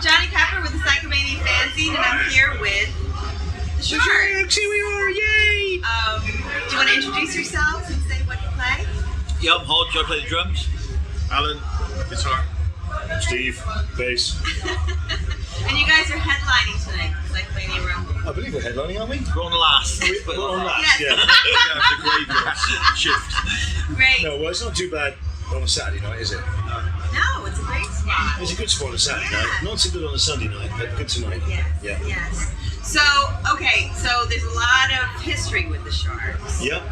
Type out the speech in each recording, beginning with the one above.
Johnny Pepper with the Psychomania Fanzine, and I'm here with the Sharks. Here we are, yay! Do you want to introduce yourselves and say what you play? Yeah, I'm Hodge, I play the drums. Alan, guitar. Steve, bass. And you guys are headlining tonight, Psychomania Rumble. I believe we're headlining, aren't we? We're on the last. We're on last, Yes. yeah. Yeah, the graveyard shift. Great. No, well, it's not too bad on a Saturday night, is it? No, it's a great spot. It's a good spot on a Saturday night. Not so good on a Sunday night, but good tonight. Yes. Yeah. Yes. So, okay, so there's a lot of history with the Sharks. Yep.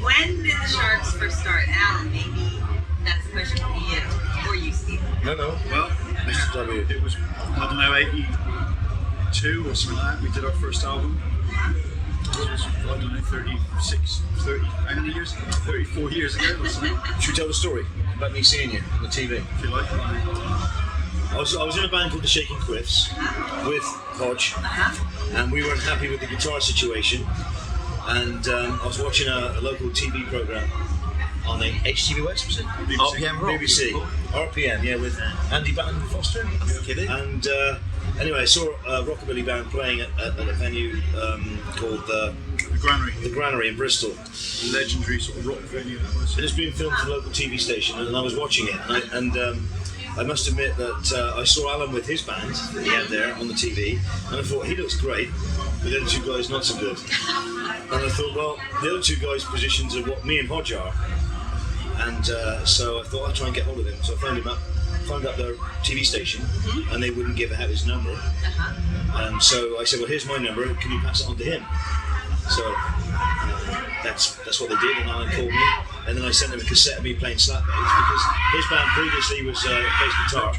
When did the Sharks first start? Alan, maybe that's a question for you. Or you, Steve. No. Well, Mr. W. it was, I don't know, 82 or something like that. We did our first album. It was, I don't know, 36, 30, how many years ago? 34 years ago or something, Should we tell the story about me seeing you on the TV? if you like. I was in a band called the Shaking Cliffs with Hodge, and we weren't happy with the guitar situation. And I was watching a local TV program on the HTV West, was it? RPM Rock. BBC. RPM, yeah, with Andy Batten Foster. Kidding. And anyway, I saw a rockabilly band playing at a venue called The Granary, the Granary in Bristol. legendary sort of rock venue that was. It has been filmed for the local TV station, and I was watching it, and I must admit that I saw Alan with his band that he had there on the TV, and I thought, he looks great, but the other two guys not so good. And I thought, well, the other two guys' positions are what me and Hodge are, and so I thought I'd try and get hold of him. So I found out their TV station, and they wouldn't give out his number. And so I said, well, here's my number, can you pass it on to him? So that's what they did, and Alan called me, and then I sent him a cassette of me playing slap bass, because his band previously was bass guitar,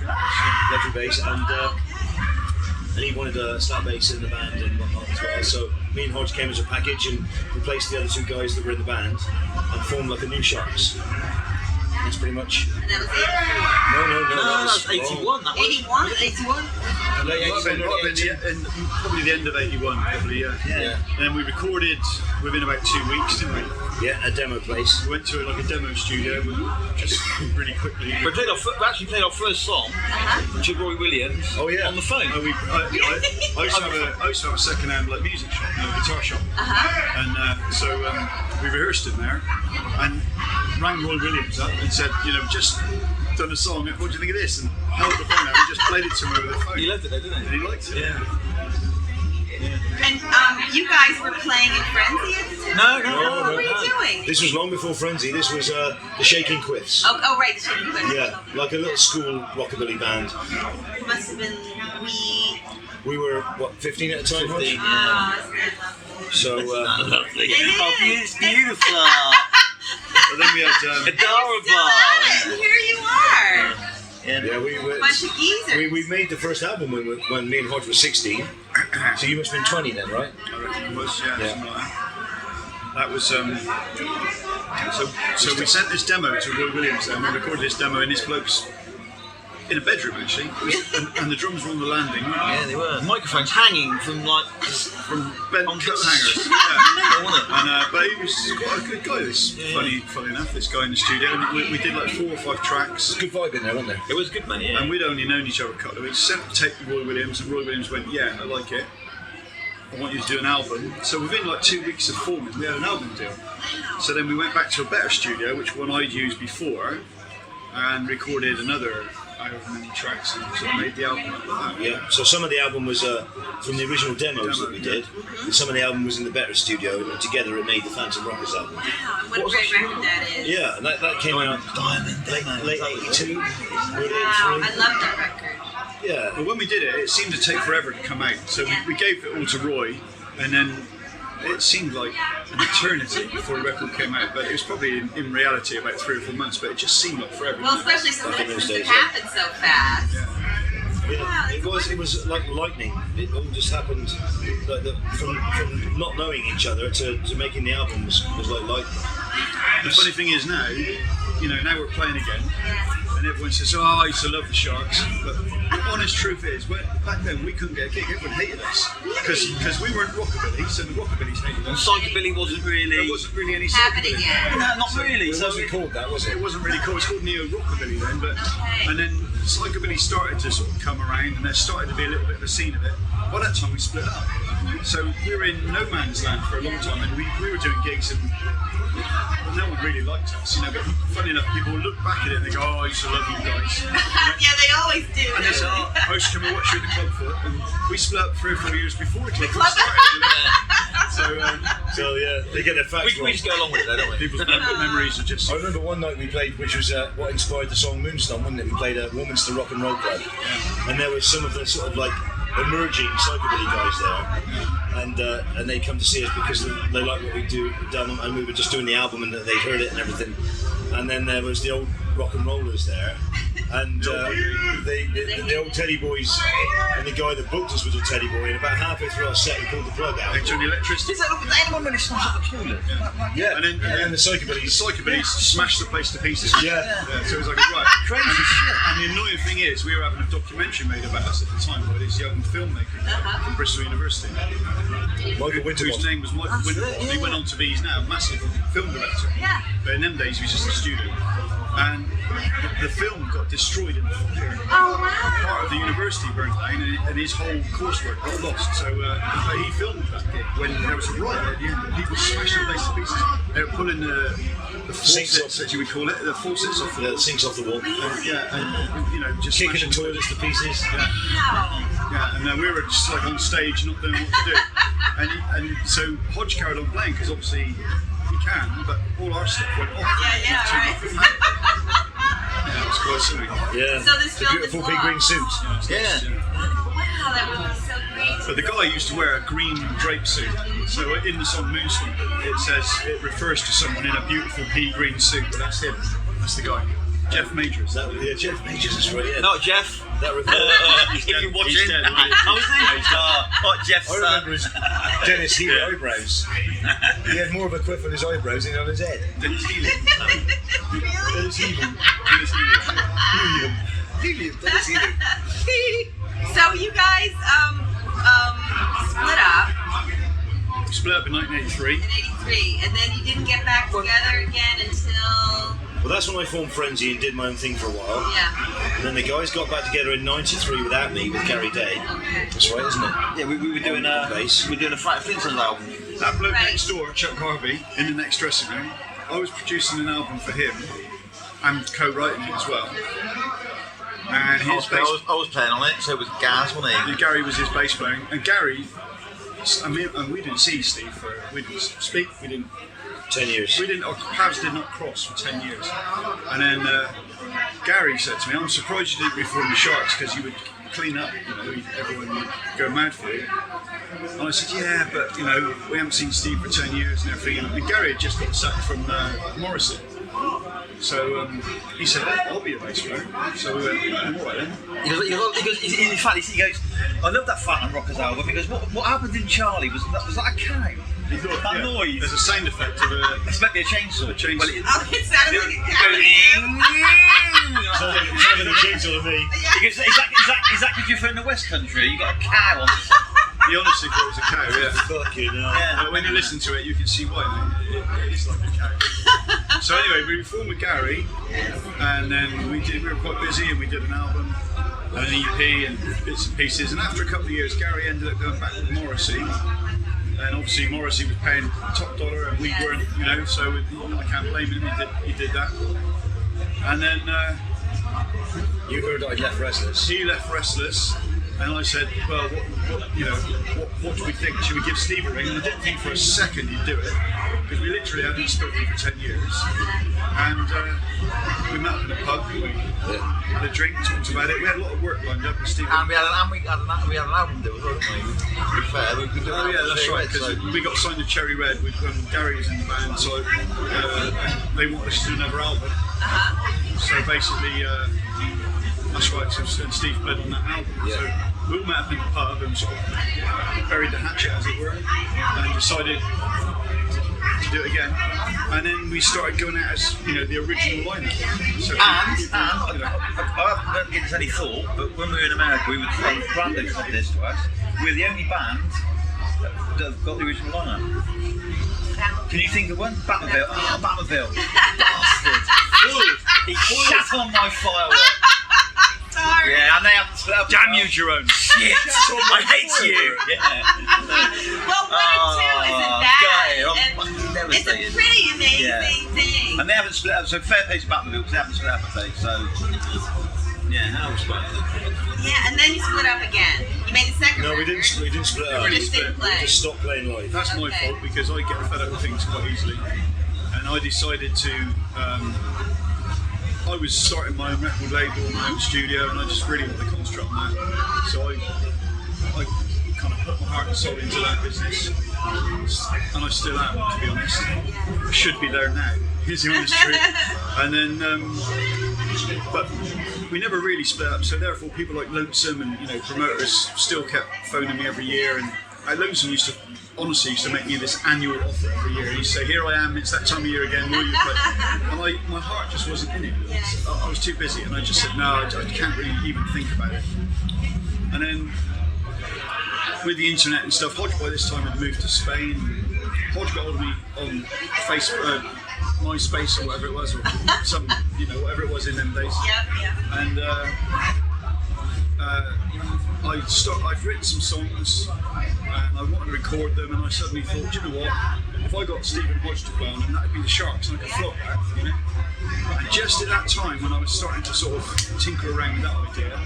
electric bass, and he wanted a slap bass in the band and whatnot as well. So me and Hodge came as a package and replaced the other two guys that were in the band and formed like a new Sharks. That's pretty much. And that was 84. No, that's 81. That was 81? 81? Late 81, Probably the end of 81, probably, yeah. Yeah. And then we recorded within about 2 weeks, didn't we? Yeah, a demo place. We went to like a demo studio, just really quickly. We actually played our first song, which is Roy Williams, Oh, yeah. on the phone. I used to have a second-hand like music shop, guitar shop, and so we rehearsed in there, and rang Roy Williams up and said, just done a song. What do you think of this? And held the phone out. We just played it to him over the phone. He loved it though, didn't And he liked it. Yeah. And you guys were playing in Frenzy at the time? No. What were you doing? This was long before Frenzy. This was the Shaking Cliffs. Oh, right, the Shaking Cliffs. Yeah, like a little school rockabilly band. It must have been We were, what, 15 at a time? 15, Hodge? isn't that lovely? So, Lovely. It is. Oh, it's beautiful. But then we had Still Adorable. at it. Here you are. yeah, we were. A bunch of geezers. We made the first album when me and Hodge were 16. So you must have been 20 then, right? I reckon it was, yeah. Yeah. Something like that. That was so we sent this demo to Roy Williams and we recorded this demo in this bloke's in a bedroom actually. It was, and the drums were on the landing. Yeah, they were. Microphones hanging from From bent On coat the- hangers. Yeah, wasn't it? And but he was quite a good guy. This funny enough, this guy in the studio. And we did like 4 or 5 tracks. Good vibe in there, wasn't there? It was good, man. Yeah. And we'd only known each other a couple of weeks. Sent the tape to Roy Williams, and Roy Williams went, "Yeah, I like it. I want you to do an album." So within like 2 weeks of forming, we had an album deal. So then we went back to a better studio, which one I'd used before, and recorded another however many tracks and sort of made the album like that. Yeah. So some of the album was from the original demos that we did, and some of the album was in the better studio, and together it made the Phantom Rockers album. Wow, and what a great record that is. Yeah, and that came out Diamond. late 82, early 83. Wow, I love that record. Yeah. But when we did it seemed to take forever to come out. So we gave it all to Roy, and then it seemed like an eternity before the record came out. But it was probably in reality about 3 or 4 months. But it just seemed like forever. Well, especially Back in those since it days, happened so fast. Yeah, it was like lightning. It all just happened like from not knowing each other to making the album was like lightning. The funny thing is now, now we're playing again, and everyone says, "Oh, I used to love the Sharks." But the honest truth is, back then we couldn't get a gig. Everyone hated us because we weren't rockabilly, so the rockabillys hated us. Psychobilly wasn't really. There wasn't really any Happening psychobilly. yet. No, not really. It So wasn't called that, was it? It wasn't really cool. It was called neo rockabilly then, but and then psychobilly started to sort of come around, and there started to be a little bit of a scene of it. By that time, we split up. So we were in no man's land for a long time, and we were doing gigs, and no one really liked us, you know. But funny enough, people look back at it and they go, "Oh, I used to love you guys." Yeah, they always do. And they say, "Oh, I used to come and watch you at the club for it." And we split up 3 or 4 years before the club club. started. So yeah, they get their facts We wrong. just go along with it, though, don't we? People's memories are just. I remember one night we played, which was what inspired the song Moonstone, wasn't it? We played at Warminster Rock and Roll Club, and there was some of the sort of like emerging psychobilly guys there, and they come to see us because they like what we done, and we were just doing the album, and they'd heard it and everything. And then there was the old rock and rollers there, and the old Teddy Boys, and the guy that booked us was a Teddy Boy, and about halfway through our set, he pulled the plug out. They turned the electricity. Is anyone really smash up the toilet? Yeah, And then the psychobillies. smashed the place to pieces. Yeah. So it was like, right. Crazy shit. And the annoying thing is, we were having a documentary made about us at the time by this young filmmaker from Bristol University, Michael whose name was Michael Winterbottom. He went on to be, he's now a massive film director. Yeah. But in them days, he was just a student. And the film got destroyed in the fire. Oh, wow. Part of the university burned down, and his whole coursework got lost. So he filmed that gig when there was a riot at the end, and people smashed the place to pieces. They were pulling the Sinks faucets, as you would call it, the faucets off the Yeah, wall. it sinks off the wall. And you know, just Kicking the smashing toilets to pieces. Yeah, and we were just like on stage, not knowing what to do. And so Hodge carried on playing because obviously he can, but all our stuff went off. Yeah, Too right. much. Yeah, it was quite silly. Yeah, So this the film beautiful is pea green long. suit. Yeah. Wow, that would be so great. But the guy used to wear a green drape suit. So in the song Moonstone, it says, it refers to someone in a beautiful pea green suit, but that's him. That's the guy. Jeff Majors. Jeff Majors is right. Yeah. Not Jeff. That If you're watching. He's dead, isn't he? How is he? Not Jeff's I son. remember his Dennis Healy eyebrows. He had more of a quiff on his eyebrows than on his head. Dennis Healy. Dennis Healy. Dennis Healy. Helium. Dennis Healy. So you guys split up We split up in 1983. in '83, and then you didn't get back together again until Well, that's when I formed Frenzy and did my own thing for a while. yeah. And then the guys got back together in '93 without me, with Gary Day. Okay. That's right, isn't it? Yeah, we were doing Bass. a Frank Flintstones album. That bloke Right. next door, Chuck Harvey, in the next dressing room, I was producing an album for him and co-writing it as well. And his bass, I was playing on it, so it was Gaz, wasn't he? and Gary was his bass player. And Gary, I mean, and we didn't see Steve we didn't speak, 10 years. our paths did not cross for 10 years. And then Gary said to me, "I'm surprised you didn't reform the Sharks because you would clean up, you know, everyone would go mad for you." And I said, "Yeah, but you know, we haven't seen Steve for 10 years and everything." And Gary had just got sacked from Morrison. So he said, "I'll be a bass player." So we went, "All right then." He goes, in fact, he goes, I love that Phantom Rockers album. He goes, what happened in Charlie? Was that a cow? He thought, That noise. There's a sound effect of a It's meant to be a chainsaw. chainsaw. Well, Oh, it sounded like a cat. It's having a chainsaw to me. He goes, is that because you're from the West Country? You got a cow on the He honestly thought it was a cow, yeah. Fucking hell. Yeah. But when you listen to it, you can see why. It is like a cow. So anyway, we reformed with Gary, and then we were quite busy, and we did an album, and an EP, and bits and pieces. And after a couple of years, Gary ended up going back with Morrissey, and obviously Morrissey was paying top dollar, and we weren't, you know. So I can't blame him. He did that. And then You heard I left Restless. he left Restless. And I said, well, what do we think? Should we give Steve a ring? And I didn't think for a second he'd do it, because we literally hadn't spoken for 10 years. And we met up in a pub, we had a drink, talked about it. We had a lot of work lined up with Steve. And we had an album deal, wasn't we? To be fair, we could do Oh yeah, that's right, because so. we got signed to Cherry Red when Gary was in the band, so they wanted us to do another album. So basically, that's right, so Steve played on that album. Yeah. So we all met up in the pub and sort of buried the hatchet, as it were, and decided to do it again. And then we started going out as, you know, the original lineup. So I don't give this any thought, but when we were in America, we were told, Brando said this to us, we're the only band that have got the original lineup. Can you think of one? Batmobile. Oh, Batmobile. Bastard. He shat on my firework. sorry. Yeah, and they haven't split up. Damn you, Jerome. Shit! I hate you! Yeah. Well, 1 and 2 isn't bad. I'm And it's a devastated. pretty amazing Yeah. thing. And they haven't split up, so fair play to Batmobile because they haven't split up, I think. So, yeah, how respect. Yeah, and then you split up again. You made the second No, we record. didn't split up. You just didn't play. Just stopped playing live. That's my Okay. fault because I get fed up with things quite easily, and I decided to. I was starting my own record label, my own studio, and I just really wanted to concentrate on that. So I kind of put my heart and soul into that business, and I still am, to be honest. I should be there now, is the honest truth. And then, but we never really split up. So therefore, people like Lonesome and promoters still kept phoning me every year. And Lonesome used to make me this annual offer every year. He'd say, "Here I am, it's that time of year again, will you play?" And my heart just wasn't in it. I was too busy, and I just said, "No, I can't really even think about it." And then with the internet and stuff, Hodge by this time had moved to Spain. Hodge got hold of me on Facebook, MySpace or whatever it was, or some, whatever it was in them days. Yep. And I've written some songs and I wanted to record them, and I suddenly thought, you know what, if I got Stephen Hodge to play on them, that'd be the Sharks, and I could flop that, And just at that time, when I was starting to sort of tinker around with that idea,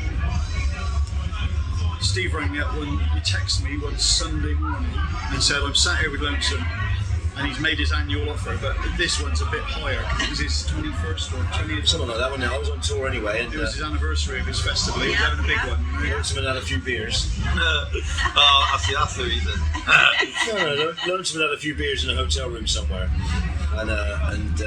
Steve rang me up he texted me one Sunday morning and said, "I'm sat here with Lonesome, and he's made his annual offer, but this one's a bit higher because it was his 21st or 20th." Something like that, wasn't it? I was on tour anyway, and It was his anniversary of his festival. He was having a big one. Lonesome had a few beers. I see, that's the reason. No, Lonesome had a few beers in a hotel room somewhere, and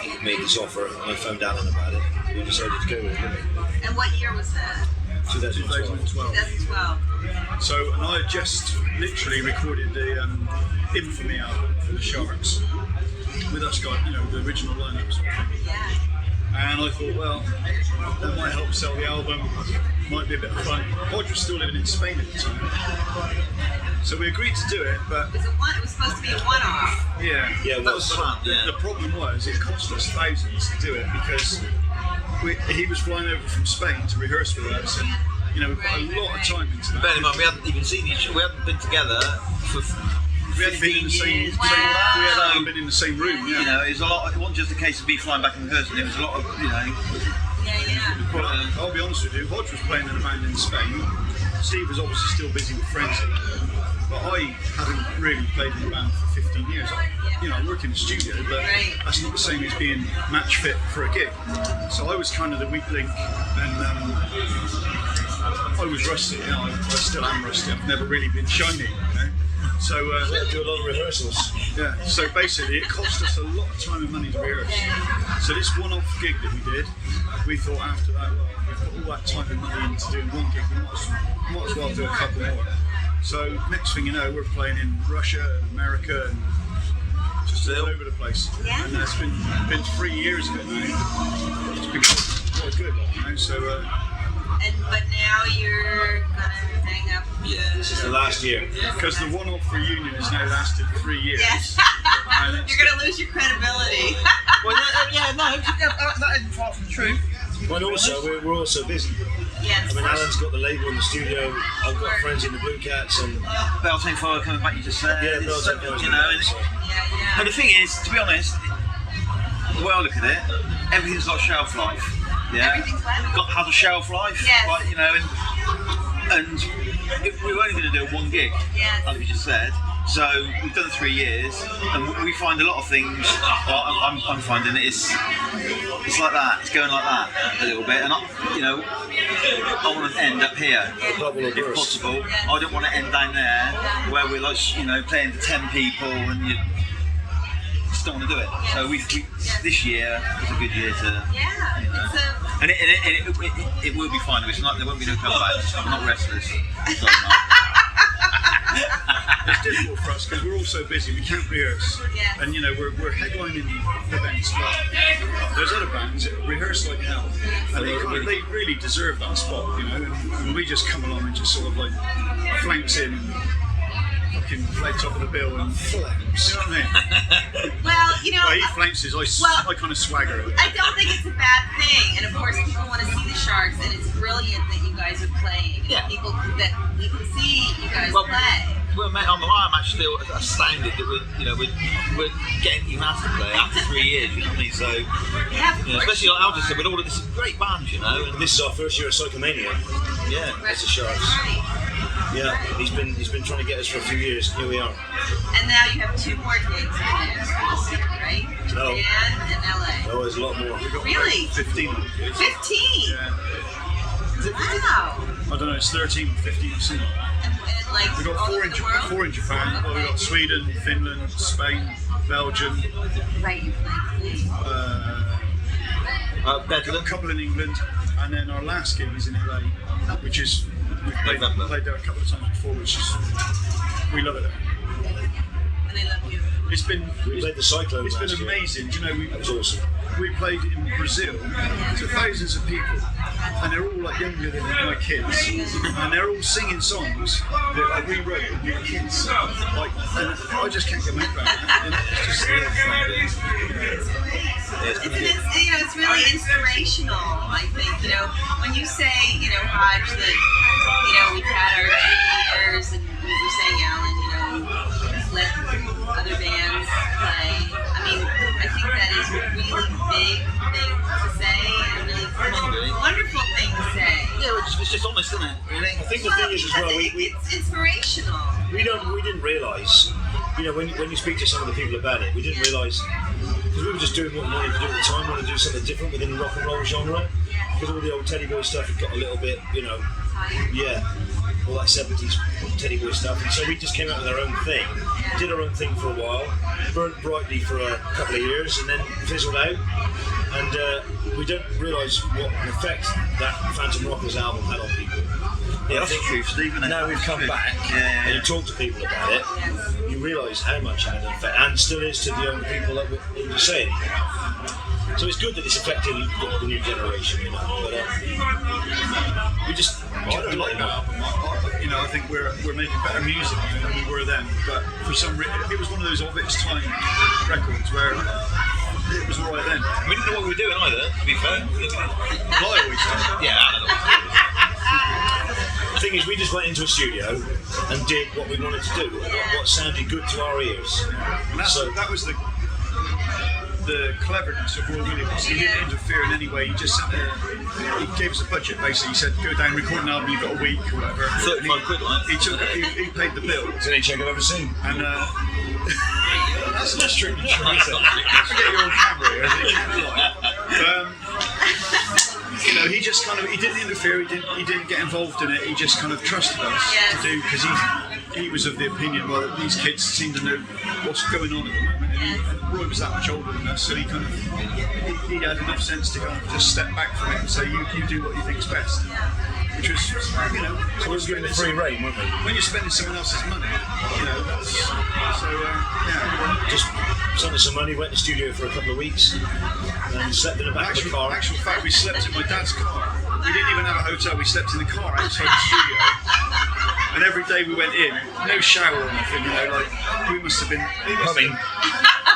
he made this offer, and I phoned Alan about it. We decided to go with it, didn't we? And what year was that? 2012. 2012. So, and I had just literally recorded the Infamy album for the Sharks with us guys, the original lineup sort of thing. Yeah. And I thought, well, that might help sell the album, might be a bit of fun. Hodge was still living in Spain at the time. So we agreed to do it, but It was supposed to be a one-off. yeah, Yeah, That was fun, yeah. the problem was it cost us thousands to do it because he was flying over from Spain to rehearse with us, and we put a lot of time into that. Bear in mind, we hadn't even seen each other, we hadn't been together for We hadn't been in the same. years. We hadn't been in the same room. Yeah. It was a lot. It wasn't just a case of me flying back and rehearsing. It was a lot of, Yeah. Well, I'll be honest with you. Hodge was playing in a band in Spain. Steve was obviously still busy with Frenzy, but I hadn't really played in a band for 15 years. I work in the studio, but that's not the same as being match fit for a gig. So I was kind of the weak link, and I was rusty. I still am rusty. I've never really been shiny. So Do a lot of rehearsals. yeah. So basically, it cost us a lot of time and money to rehearse. So this one-off gig that we did, we thought after that, well, we've put all that time and money into doing one gig. We might as well do a couple more. So next thing you know, we're playing in Russia and America and just all over the place. Yeah. And it's been 3 years of it now. It's been quite good, So But now you're gonna hang up. This is the last year. because the one-off reunion has now lasted 3 years. Yes. And it's- You're gonna lose your credibility. that isn't far from the truth. And also, we're also busy. Yes. I mean, Alan's got the label in the studio. I've got friends in the Blue Cats, and Beltane Fire coming back, you just said. yeah, It's Beltane so- Fire's you been know. there, so. Yeah. And the thing is, to be honest, the way I look at it, everything's got a shelf life. Yeah. Everything's what? Has a shelf life. Yes. Like, and if we were only going to do one gig, Yes. as we just said. So we've done 3 years, and we find a lot of things. I'm finding it's like that. It's going like that a little bit, and I want to end up here Bubble or if burst. possible. I don't want to end down there where we're like playing to 10 people, and you just don't want to do it. So this year is a good year to. Yeah. It's a And it will be fine. It's not. There won't be no comebacks. I'm not restless. Sorry, Mark. It's difficult for us because we're all so busy, we can't rehearse. Yeah. And we're headlining events, but there's other bands that rehearse like hell. And they really deserve that spot, and we just come along and just sort of like flanks in and fucking play top of the bill and flames. You know what I mean? Well, you know, Well, he flames I kind of swagger it. I don't think it's a bad thing. And of course, people want to see the Sharks, and it's brilliant that you guys are playing. Yeah. People that we can see you guys play. Well, mate, I'm actually still astounded that we're getting you asked to play after 3 years. You know what I mean? So, Yeah, you know, especially like Al just said, with all of this great bands, you know. And This is our first year at Psychomania. yeah, It's the Sharks. Yeah, he's been trying to get us for a few years. Here we are. And now you have 2 more gigs planned this year, right? No. Japan and LA. Oh, there's a lot more. Really? 15. 15? Yeah. Wow. I don't know, it's 13, 15 or something. And like We've got all 4 over in the world? Japan. 4 in Japan. Well, we've got Sweden, Finland, Spain, Belgium. Right, you play. Got a Bedlam. couple in England, and then our last gig is in LA, which is we've played there a couple of times before, which is we love it. And they love you. It's been We played the Cyclones it's last been year. amazing. You know, That was awesome. we played in Brazil to thousands of people, and they're all like younger than my kids, and they're all singing songs that like, we wrote when we were kids. Like, and I just can't get my head around that. And it's just It's really inspirational, I think. You know, when you say, you know, Hodge, that, you know, we've had our 3 years, and we were saying, Alan, you know, let other bands play. I mean, I think that is a really big thing to say, and a really wonderful thing to say. Yeah, it's just honest, isn't it? Really? I think the thing is as well, It's inspirational. we didn't realise, you know, when you speak to some of the people about it, we didn't realise, because we were just doing what we wanted to do at the time, we wanted to do something different within the rock and roll genre, because all the old Teddy Boy stuff had got a little bit, you know, all that 70s Teddy Boy stuff, and so we just came out with our own thing, did our own thing for a while, burnt brightly for a couple of years, and then fizzled out, and we don't realise what an effect that Phantom Rockers album had on people. Yeah, that's true, Stephen. Now we've come back and you talk to people about it, you realise how much it had an effect, and still is to the young people that we're saying. So it's good that it's affecting the new generation, you know. But we just I don't like that album. You know, I think we're making better music than we were then. But for some reason, it was one of those of its time records where it was alright then. We didn't know what we were doing either, to be fair. I always did. Yeah, The thing is, we just went into a studio and did what we wanted to do, what sounded good to our ears. And that was the cleverness of Roy Williams. He didn't interfere in any way. He just sat there. He gave us a budget basically. He said, "Go down, record an album. You've got a week or whatever." 35 quid, right? He paid the bill. It's any check I've ever seen. And that's not strictly true, is it? Forget you're on camera here. You can't lie. You know, he just kind of he didn't interfere. He didn't get involved in it. He just kind of trusted us to do, because he was of the opinion, well, that these kids seem to know what's going on at the moment. And Roy was that much older than us, so he kind of he had enough sense to kind of just step back from it and say, you do what you think's best. Which was, you know, So we were given a free rein, weren't we? when you're spending someone else's money, you know, that's so Just sent us some money, went to the studio for a couple of weeks, and slept in the back of the car. Actual fact, we slept in my dad's car. We didn't even have a hotel. We slept in the car outside the studio. And every day we went in, no shower or anything. You know, like we must have been. Coming.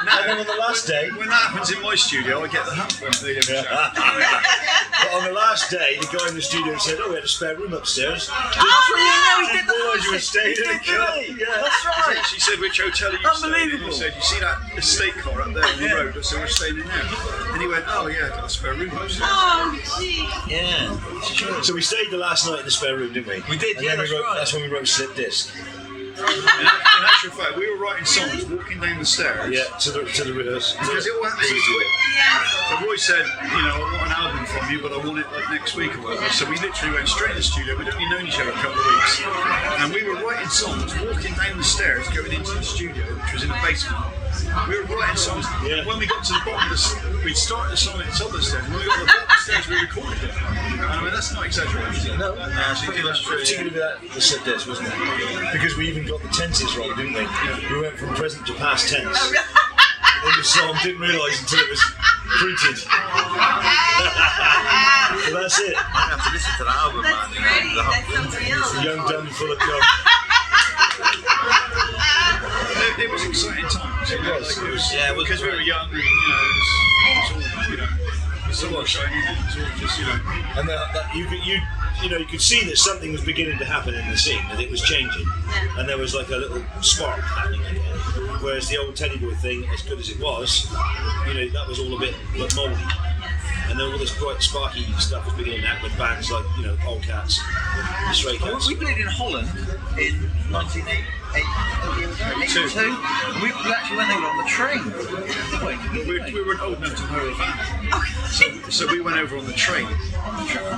And then on the last day, When that happens in my studio, I get the hump when they have a shower. but on the last day, the guy in the studio said, "Oh, we had a spare room upstairs." Oh, Didn't realise you were staying in the car. Yeah, that's right. She said, "Which hotel are you staying in?" He said, "You see that estate car up there on the road?" I said, "We're staying in there." And he went, "Oh yeah, I've got a spare room upstairs." Oh, gee. Yeah, it's true. So we stayed the last night in the spare room, didn't we? We did, And yeah, then that's right. That's when we wrote Slip Disc. In actual fact, we were writing songs walking down the stairs. Yeah, to the rehearsal. Because it all happened so quick. So Roy said, you know, I want an album from you, but I want it like next week or whatever. So we literally went straight in the studio. We'd only known each other a couple of weeks. And we were writing songs, walking down the stairs, going into the studio, which was in the basement. We were writing songs. Yeah. When we got to the bottom of we'd start the song at the top of the stairs. When we got to the bottom of the stairs, we recorded it. I mean, that's not exaggerating. No, Actually, pretty much true. particularly with the Slip Disc, wasn't it? Because we even got the tenses wrong, didn't we? We went from present to past tense. In the song, didn't realise until it was printed. So that's it. I have to listen to that album, That's man. great. That's so real. Young, dumb, full of cum. it was exciting times. It was. Yeah, it was because we great. were young, and it was all, the sun was shining. It was all just, And that you could see that something was beginning to happen in the scene, that it was changing, and there was like a little spark happening again. Whereas the old Teddy Boy thing, as good as it was, that was all a bit mouldy. And then all this bright, sparky stuff was beginning to happen with bands like, Polecats, the Stray Cats. We played in Holland in 1982. And we actually went over on the train. we weren't old enough to hire a van. So we went over on the train.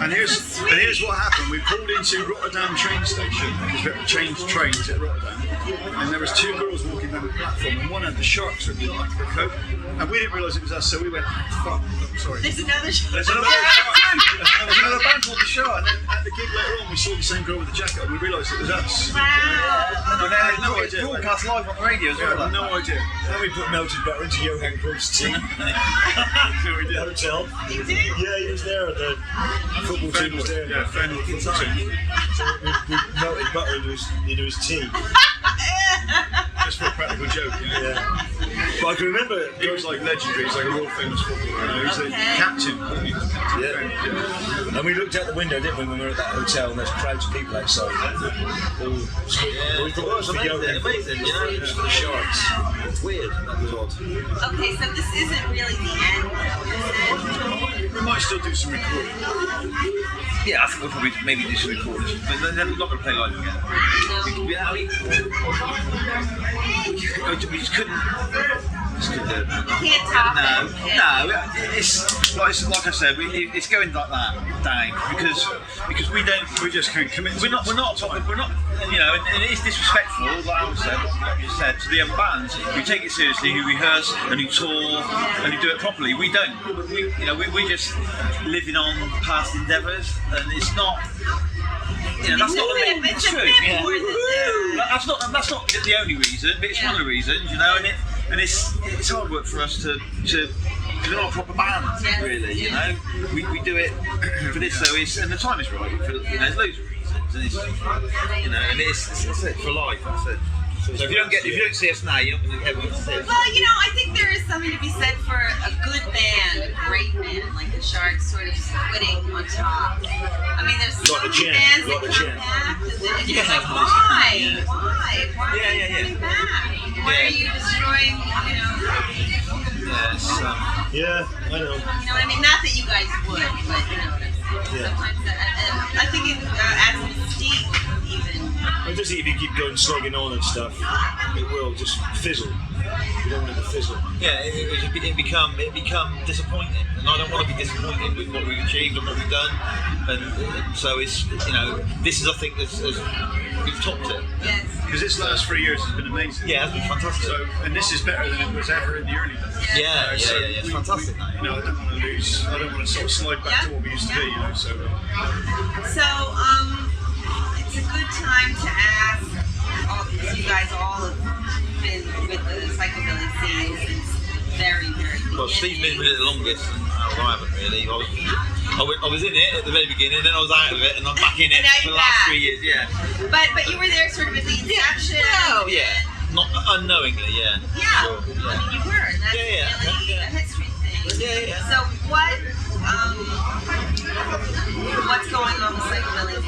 And here's what happened. We pulled into Rotterdam train station because we had to change trains at Rotterdam. And there was two girls walking down the platform, and one had the sharks written on the back of her coat. And we didn't realise it was us, so we went, fuck, I'm sorry. There's another There's another band called The Shark. And then at the gig later on, we saw the same girl with the jacket, and we realised it was us. Wow. No, it's broadcast live on the radio as well. No idea. Then we put melted butter into Johan Cruyff's tea. No, we did. Hotel. You did? Yeah, he was there. The football team was there. Yeah, Fenway football team. So we melted butter into his tea. Just for a practical joke, Yeah. But I can remember He was like legendary, he's like a world famous footballer. He was the captain. Yeah. And we looked out the window, didn't we, when we were at that hotel, and there's crowds of people outside. All Yeah, we thought it was for amazing, it was for the Sharks. Weird, that was odd. Okay, so this isn't really the end, though, is it? We might still do some recording. Yeah, I think we'll probably maybe do some recordings, but they're not going to play live again. We just couldn't. You can't top it. No, it's like I said, it's going like that down because we just can't commit. We're not, and it is disrespectul, like Alan said, like you said, to the other bands who take it seriously, who rehearse and who tour and who do it properly. We don't. We're just living on past endeavours, and it's not. That's not the main It's a truth. bit more than that. That's not the only reason, but it's one of the reasons, and it's hard work for us to we're not a proper band, really, We do it for this, and the time is right. There's loads of reasons, and it's that's it for life. That's it. So if you don't see us now, you're not going to ever see us. Well, I think there is something to be said for a good band, a great band, like the Sharks, sort of splitting on top. I mean, there's some bands that come back, and you're like, why? Why are you coming back? Why are you destroying, Yes. Yeah, I know. You know what I mean? Not that you guys would, but sometimes I think it adds mystique, even. I just think if you keep going slogging on and stuff, it will just fizzle. You don't want it to fizzle. Yeah, it become disappointing, and I don't want to be disappointed with what we've achieved and what we've done, and so it's this is I think we've topped it. Yes. Because this last 3 years has been amazing. Yeah, it's been fantastic. So, and this is better than it was ever in the early days. Yeah, it's fantastic now. I don't want to lose. I don't want to sort of slide back to what we used to be. So. So, it's a good time to ask. You guys all have been with the psychobilly scene since very, very beginning. Well, Steve's been with it the longest, and I haven't really. I was in it at the very beginning, then I was out of it, and I'm back in it for the last 3 years. Yeah. But you were there sort of at the inception. Oh yeah. Not unknowingly, yeah. Yeah. Sure, yeah. I mean, you were, and that's really a history thing. Yeah. So what's going on with psychobilly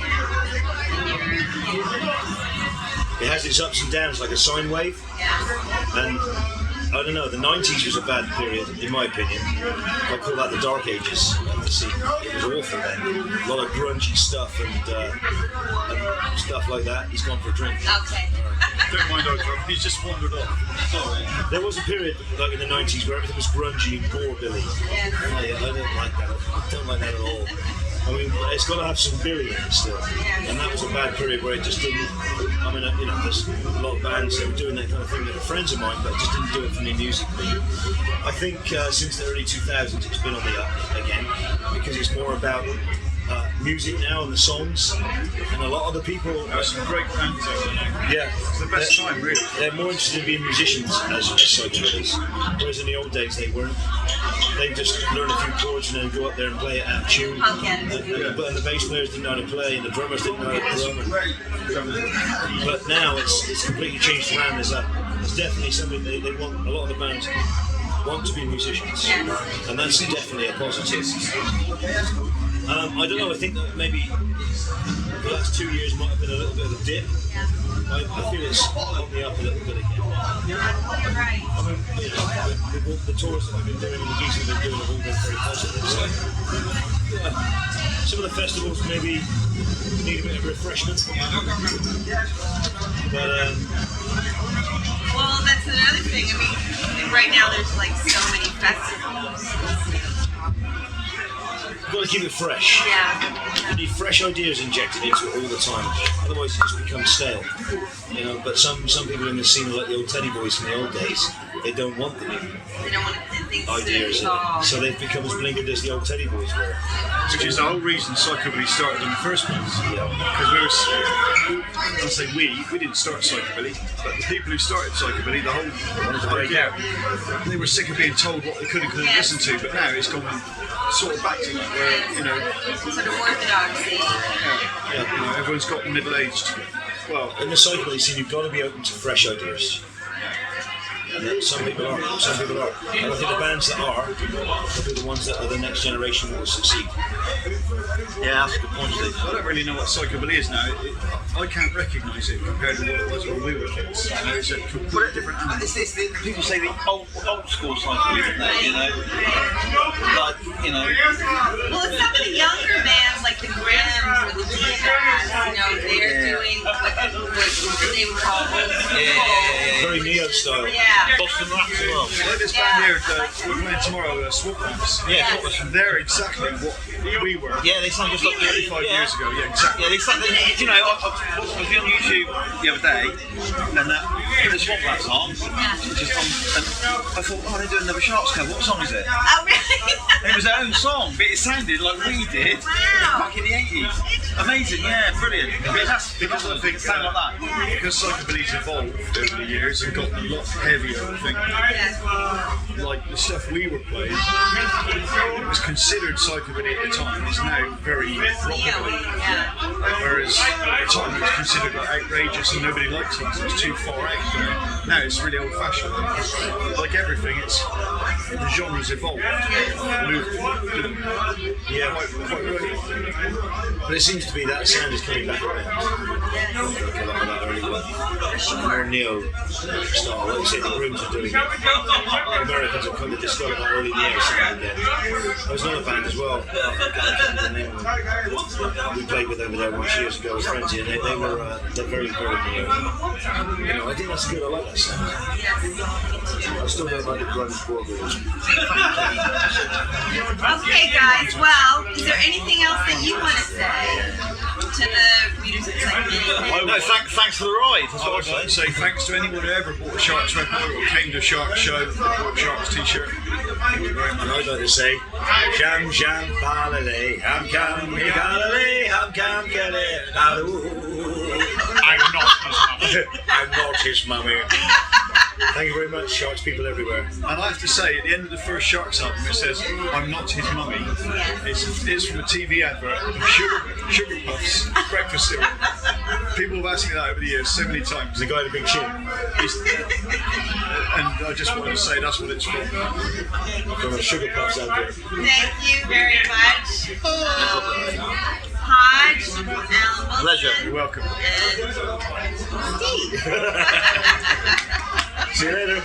It has its ups and downs like a sine wave. Yeah. And I don't know, the 90s was a bad period, in my opinion. I call that the dark ages of the scene. It was awful then. A lot of grungy stuff and stuff like that. He's gone for a drink. Okay. Don't mind Oprah, he's just wandered off. Sorry. There was a period, like in the 90s, where everything was grungy and gore-billy. Yes. I don't like that. I don't like that at all. I mean, it's got to have some Billy in it still. And that was a bad period where it just didn't. I mean, there's a lot of bands that were doing that kind of thing that are friends of mine, but it just didn't do it for me musically. I think since the early 2000s, it's been on the up again because it's more about music now and the songs, and a lot of the people. There's some great bands out there. Yeah, It's the best time, really. they're more interested in being musicians as psychobillies, whereas in the old days they weren't. They just learn a few chords and then go up there and play it out of tune. Punk attitude. But the bass players didn't know how to play, and the drummers didn't know how to drum. But now it's completely changed around. There's a it's definitely something they want. A lot of the bands want to be musicians, and that's definitely a positive. I don't know. I think that maybe the last 2 years might have been a little bit of a dip. I feel it's on the up a little bit again. Right. I mean, you know, the tours that I've been doing and the gigs that I've been doing have all been very positive. So, some of the festivals maybe need a bit of refreshment. But, well, that's another thing. I mean, right now there's like so many festivals. you've got to keep it fresh. Yeah. You need fresh ideas injected into it all the time. Otherwise, it just becomes stale. You know, but some people in the scene are like the old Teddy Boys from the old days. They don't want the new They don't want to think ideas in it. So they've become as blinkered as the old Teddy Boys were. Which is the whole reason Psychobilly started in the first place. Yeah. Because I'll say we didn't start Psychobilly, but the people who started Psychobilly, the whole idea, they were sick of being told what they could and couldn't listen to, but now it's gone sort of back to that, where, you know, sort of orthodoxy. Yeah. you know, everyone's got middle-aged. Well, In the psychobilly scene, you've got to be open to fresh ideas. And that some people are. Some people are. And I think the bands that are will be the ones that are the next generation that will succeed. Yeah, that's a good point, Steve. I don't really know what Psychobilly is now. I can't recognise it compared to what it was when we were kids. You know, it's a completely different animal. People say the old school Psychobilly, don't they? You know, like, you know. Well, it's some of the younger bands like the Grims or the G-Bats, you know, they're doing what they would call old school. Very neo style. Yeah. Boston Rats as well. Like this band here, we're playing tomorrow, Swap Rats. Yeah, They're exactly what we were. yeah, they sound just like 35 years ago, yeah, exactly. Yeah, they sound. You know, I was on YouTube the other day, and the Swamp Rats song, which is and I thought, oh, they're doing another Sharks cover. What song is it? Oh, really? It was their own song, but it sounded like we did back in the 80s. Amazing, yeah, brilliant. But that's because I think it sounded like that. Because Psychobilly's evolved over the years and got a lot heavier, I think. Like the stuff we were playing, it was considered Psychobilly at the time, is now very rockabilly. Whereas at the time it was considered like outrageous and nobody liked it because it was too far out. You know? Now it's really old fashioned. Like everything, the genre's evolved. Moved, Yeah. quite right. But it seems to be that sound is coming back around. Like a lot of that early one. More neo style. Like you say, the Grooms are doing it. The Americans have kind of discovered that early neo sound again. There was another band as well. I can't remember the name of them. We played with over there once years ago with Frenzy, and they're very, very neo. You know, I think that's good. I like that sound. I still don't like the grunge board. Okay, guys. Well, is there anything else that you want to say to the readers of Psychomania? No, thanks for the ride. That's I what would I like to say. say thanks to anyone who ever bought a Sharks record or came to a Sharks show or bought a Sharks t-shirt. Thank you very And much. I'd like to say, Jam Jam Palale, Ham Cam, Higalale, Ham Cam Gale, I'm not his mummy. Thank you very much, Sharks people everywhere. And I have to say, at the end of the first Sharks album, it says, "I'm not his mummy." It's from a TV advert of Sugar Puffs breakfast cereal. People have asked me that over the years so many times. The guy with the big chin. And I just wanted to say that's what it's from. From a Sugar Puffs advert. Thank you very much. Hodge, Alan Wilson, Pleasure. You're welcome. and Steve. See you later.